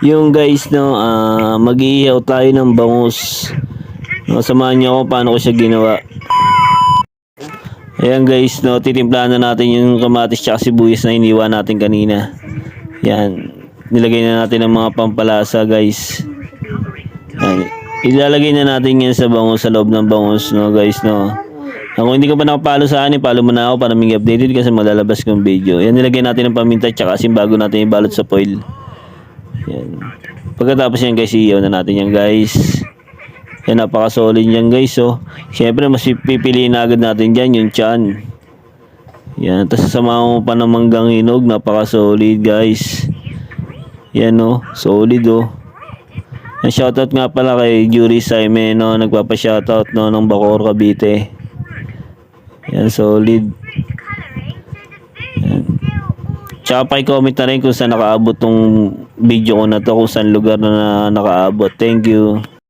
Yung guys no, mag-iihaw tayo ng bangus. No, samahan niyo ako paano ko siya ginawa. Ayan guys no, titimplahan na natin yung kamatis tsaka sibuyas na iniwan natin kanina. Yan, nilagay na natin ang mga pampalasa guys. Yan. Ilalagay na natin yan sa bangus, sa loob ng bangus no guys no. Kung hindi ka pa nakapalo sa akin, follow mo na ako para maging updated kasi malalabas kong video. Yan, nilagay natin ng paminta tsaka asin bago natin ibalot sa foil. Yan. Pagkatapos yan guys, iihaw na natin yan guys. Yan, napaka-solid yan guys oh. Siyempre, mas pipiliin na agad natin dyan yung tiyan. Yan, tapos sasama mo pa ng manggang hinog, napaka-solid guys. Yan oh, solid oh. Yan, shoutout nga pala kay Jury Simon no, nagpapa-shoutout no ng Bacoor, Cavite. Yan, solid. Yan. Tsaka pa-comment na rin kung saan nakaabot tong video ko na to, kung saan lugar na nakaabot. Thank you.